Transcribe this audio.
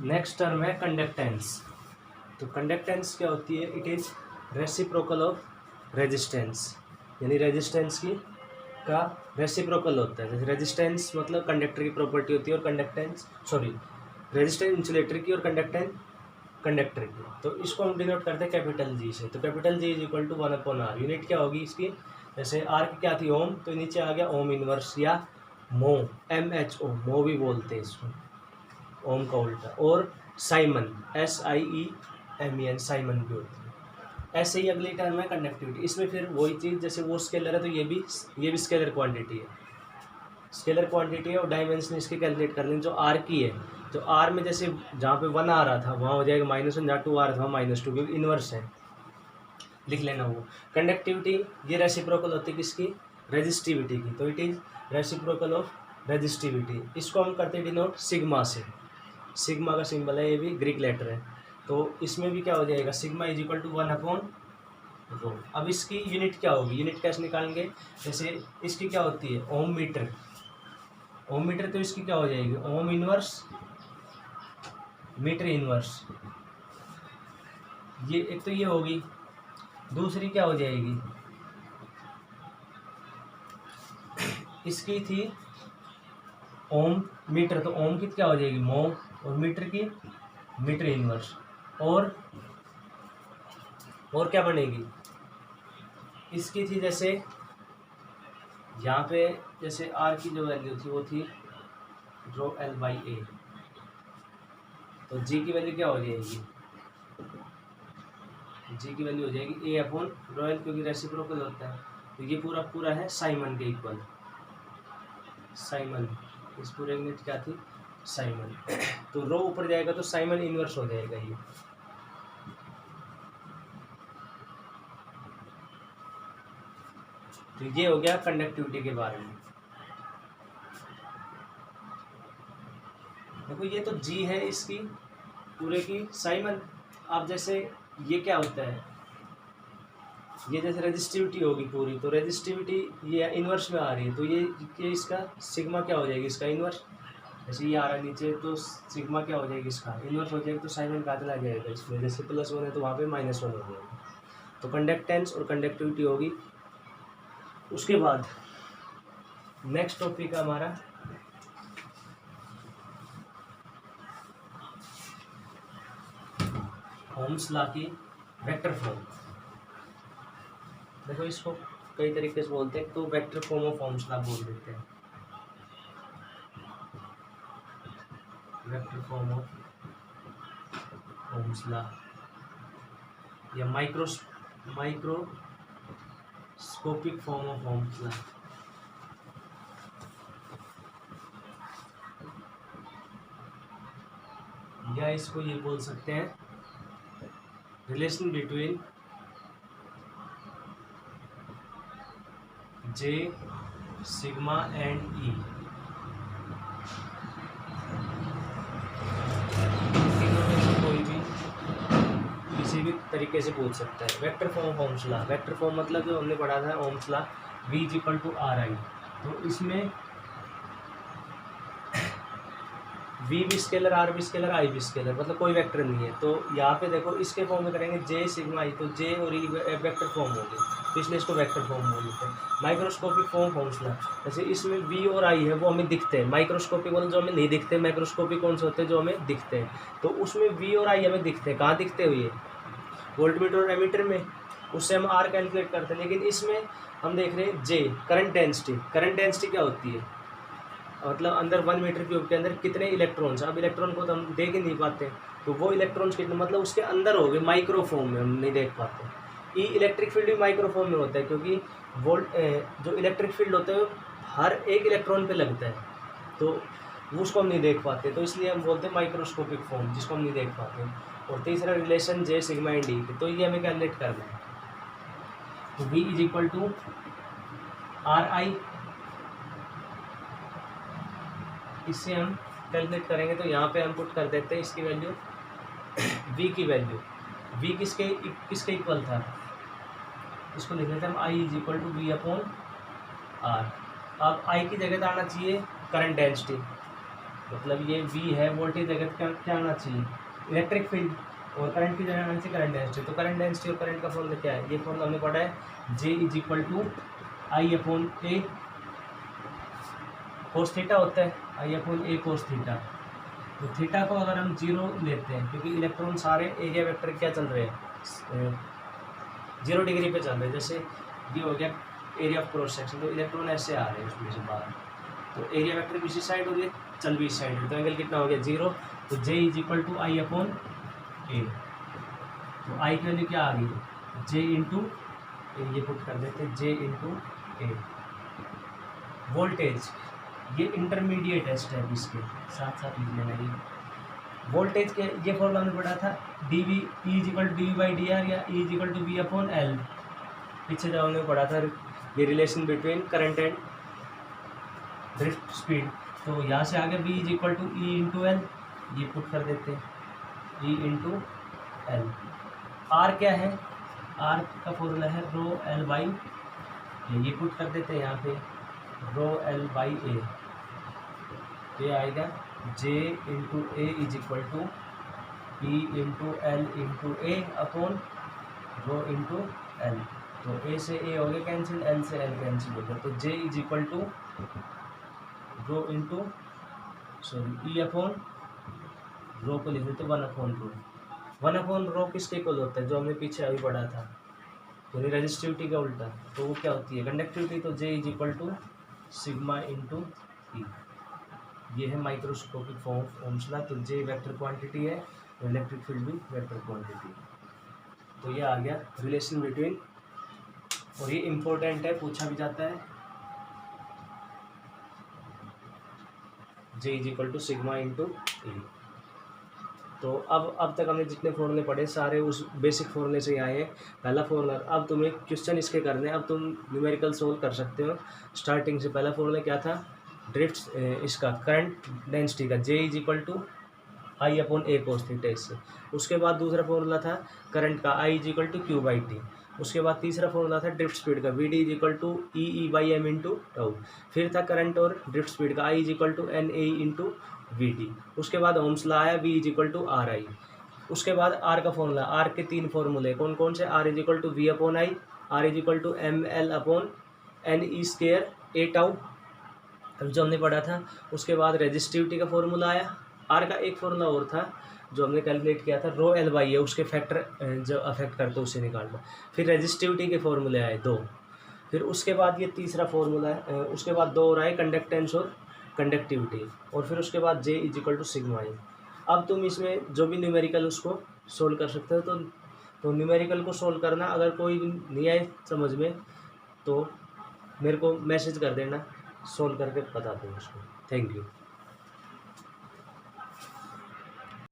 Next term है conductance. तो conductance क्या होती है? It is reciprocal of resistance, यानी रेजिस्टेंस की का रेसिप्रोकल होता है। जैसे रेजिस्टेंस मतलब कंडक्टर की प्रॉपर्टी होती है, और कंडक्टेंस रेजिस्टेंस इंसुलेटर की और कंडक्टेंस कंडक्टर की। तो इसको हम डिनोट करते हैं कैपिटल जी से। तो capital G is equal to 1/r। Unit क्या होगी इसकी? जैसे आर की क्या थी? ओम, तो नीचे आ गया ओम इनवर्स या मो, MHO, मो भी बोलते हैं इसको, ओम का उल्टा। और साइमन, SIEMEN, साइमन भी होती है। ऐसे ही अगली टर्म है कंडक्टिविटी। इसमें फिर वही चीज़, जैसे वो स्केलर है तो ये भी स्केलर क्वांटिटी है, स्केलर क्वांटिटी है। और डायमेंशन इसकी कैलकुलेट कर लें जो आर की है। तो आर में जैसे जहाँ पे 1 आ रहा था वहाँ हो जाएगा -1, जहाँ 2 आ रहा था वहाँ -2, क्योंकि इनवर्स है, लिख लेना वो। कंडक्टिविटी ये रेसिप्रोकल होती है किसकी? रेजिस्टिविटी की। तो it is reciprocal of resistivity. इसको हम करते हैं डिनोट सिग्मा से। सिग्मा का सिंबल है, ये भी ग्रीक लेटर है। तो इसमें भी क्या हो जाएगा? Sigma is equal to 1/ρ। अब इसकी यूनिट क्या होगी? यूनिट कैसे निकालेंगे? जैसे इसकी क्या होती है? ओम मीटर। ओम मीटर, तो इसकी क्या हो जाएगी? Ohm inverse metre inverse. ये एक तो ये होगी। दूसरी क्या हो जाएगी? इसकी थी ओम मीटर, तो ओम की क्या हो जाएगी? मो, और मीटर की मीटर इनवर्स। और क्या बनेगी? इसकी थी जैसे यहाँ पे जैसे आर की जो वैल्यू थी वो थी ρl/a। तो जी की वैल्यू क्या हो जाएगी? जी की वैल्यू हो जाएगी A/ρl, क्योंकि रेसिप्रोकल होता है। तो ये पूरा पूरा है साइमन के इक्वल। साइमन, इस पूरे यूनिट क्या थी? साइमन। तो रो ऊपर जाएगा तो साइमन इनवर्स हो जाएगा ये। तो ये हो गया कंडक्टिविटी के बारे में। देखो ये तो जी है इसकी पूरे की साइमन। अब जैसे ये क्या होता है? ये जैसे रेजिस्टिविटी होगी पूरी, तो रेजिस्टिविटी ये इनवर्स में आ रही है, तो ये इसका सिग्मा क्या हो जाएगी? इसका इनवर्स। जैसे ये आ रहा है नीचे, तो सिग्मा क्या हो जाएगी? इसका इनवर्स हो जाएगा। तो साइमन कहाँ चला जाएगा इसमें? जैसे +1 है तो वहाँ पे -1 हो जाएगा। तो कंडक्टेंस और कंडक्टिविटी होगी। उसके बाद नेक्स्ट टॉपिक है हमारा ओम्स लॉ की वेक्टर फॉर्म। देखो इसको कई तरीके से बोलते हैं, तो vector form of Ohm's law बोल देते हैं। Vector form of Ohm's law या microscopic form of Ohm's law. या इसको ये बोल सकते हैं relation between J, sigma and E। कोई भी किसी भी तरीके से पूछ सकता है। Vector form of Ohm's law. Vector form मतलब जो हमने पढ़ा था ओम्स लॉ, V = RI। तो इसमें V भी स्केलर, R भी स्केलर, I भी स्केलर, मतलब कोई वेक्टर नहीं है। तो यहाँ पे देखो इसके फॉर्म में करेंगे J, सिग्मा I, तो J और E वेक्टर फॉर्म हो गए, तो इसलिए इसको वेक्टर फॉर्म बोल देते हैं। माइक्रोस्कोपिक फॉर्म ओम्स लॉ, जैसे इसमें V और I है वो हमें दिखते हैं। माइक्रोस्कोपिक वाले जो हमें नहीं दिखते, माइक्रोस्कोपिक कौन से होते हैं? जो हमें दिखते हैं। तो उसमें V और I हमें दिखते हैं। कहाँ दिखते हुए? वोल्टमीटर और एमीटर में, उससे हम R कैलकुलेट करते हैं। लेकिन इसमें हम देख रहे हैं J, current density. Current density क्या होती है? मतलब अंदर 1 मीटर क्यूब के अंदर कितने इलेक्ट्रॉन्स। अब इलेक्ट्रॉन को तो हम देख ही नहीं पाते, तो वो इलेक्ट्रॉन्स कितने, मतलब उसके अंदर हो गए, माइक्रोफॉर्म में हम नहीं देख पाते। इलेक्ट्रिक फील्ड भी माइक्रोफॉर्म में होता है, क्योंकि जो इलेक्ट्रिक फील्ड होता है हर एक इलेक्ट्रॉन पे लगता है, तो उसको हम नहीं देख पाते। तो इसलिए हम बोलते हैं माइक्रोस्कोपिक फॉर्म, जिसको हम नहीं देख पाते। और तीसरा relation J, sigma and E, तो ये हमें कैलकुलेट करना है। तो V = RI, इससे हम कैलकुलेट करेंगे। तो यहाँ पे हम पुट कर देते हैं इसकी वैल्यू, V की वैल्यू। V किसके इक्वल था? इसको लिख लेते हैं हम I = V/R। अब I की जगह तो आना चाहिए करंट डेंसिटी, मतलब ये V है, वोल्टेज जगह क्या क्या आना चाहिए, इलेक्ट्रिक फील्ड, और करंट की जगह आना चाहिए करंट डेंसिटी। तो करंट डेंसिटी और करंट का फॉर्मूला क्या है, ये फॉर्मूला हमने पढ़ा है, J is equal to I upon A cos theta होता है, I upon A cos theta. तो थीटा को अगर हम 0 लेते हैं, क्योंकि इलेक्ट्रॉन सारे एरिया वेक्टर क्या चल रहे हैं, 0 डिग्री पे चल रहे हैं। जैसे ये हो गया एरिया ऑफ क्रॉस सेक्शन, तो इलेक्ट्रॉन ऐसे आ रहे हैं उसमें से बाहर, तो एरिया वेक्टर भी इसी साइड हो रही है, चल भी इस साइड है, तो एंगल कितना हो गया 0। तो J is equal to I upon A. तो आई की वैल्यू क्या आ गई, J इंटू ये पुट कर देते हैं, J इंटू ए। वोल्टेज ये इंटरमीडिएट है स्टेप, इसके साथ साथ लिख लेना। ये वोल्टेज के ये फॉर्मूला हमने पढ़ा था, D V E is equal to D V by D R, या E is equal to V upon L. पीछे जब हमने पढ़ा था ये relation between current and drift speed, तो यहाँ से आगे v is equal to E into L, ये पुट कर देते हैं, ई इंटू एल। आर क्या है, आर का फॉर्मूला है रो एल बाई ए, ये पुट कर देते हैं यहाँ पे, रो एल बाई ए। ये आएगा J into A is equal to E into L into A upon rho into L. तो ए से ए हो गया कैंसिल, एल से एल कैंसिल हो गया, तो J is equal to rho into E upon rho को लिख देते 1 अपॉन रो। 1 अपॉन रो किसके इक्वल होता है, जो हमने पीछे अभी पढ़ा था, यानी रेजिस्टिविटी का उल्टा, तो वो क्या होती है कंडक्टिविटी। तो J is equal to sigma into E. ये है microscopic form of Ohm's law. तो J वेक्टर क्वांटिटी है, इलेक्ट्रिक फील्ड भी वेक्टर क्वांटिटी है। तो ये आ गया रिलेशन बिटवीन, और ये इम्पोर्टेंट है, पूछा भी जाता है, J is equal to sigma into E. तो अब तक हमने जितने फॉर्मूले पढ़े सारे उस बेसिक फॉर्मूले से ही आए हैं। पहला फॉर्मूला, अब तुम्हें क्वेश्चन इसके करने हैं, अब तुम न्यूमेरिकल सोल्व कर सकते हो। स्टार्टिंग से पहला फॉर्मूला क्या था, ड्रिफ्ट इसका करंट डेंसिटी का, J is equal to I upon A cos theta इससे। उसके बाद दूसरा फॉर्मूला था करंट का, I is equal to Q by T. उसके बाद तीसरा फॉर्मूला था ड्रिफ्ट स्पीड का, VD is equal to E by M into tau. फिर था करंट और ड्रिफ्ट स्पीड का, I is equal to N A into V T. उसके बाद ओम्स लॉ आया, V is equal to R I. उसके बाद R का फॉर्मूला, R के 3 फॉर्मूले कौन कौन से, R is equal to V upon I, R is equal to M L upon N E square A tau, जो हमने पढ़ा था। उसके बाद रेजिस्टिविटी का फॉर्मूला आया। R का एक फॉर्मूला और था जो हमने कैलकुलेट किया था, रो एल बाई है, उसके फैक्टर जो अफेक्ट करते हैं उसे निकालना। फिर रेजिस्टिविटी के फॉर्मूले आए 2। फिर उसके बाद ये तीसरा फॉर्मूला है, उसके बाद 2 और आए कंडक्टेंस और कंडक्टिविटी, और फिर उसके बाद J is equal to sigma I. अब तुम इसमें जो भी न्यूमेरिकल उसको सोल्व कर सकते हो। तो न्यूमेरिकल को सोल्व करना, अगर कोई नहीं आए समझ में तो मेरे को मैसेज कर देना, सोल्व करके बता दूँ उसको। Thank you.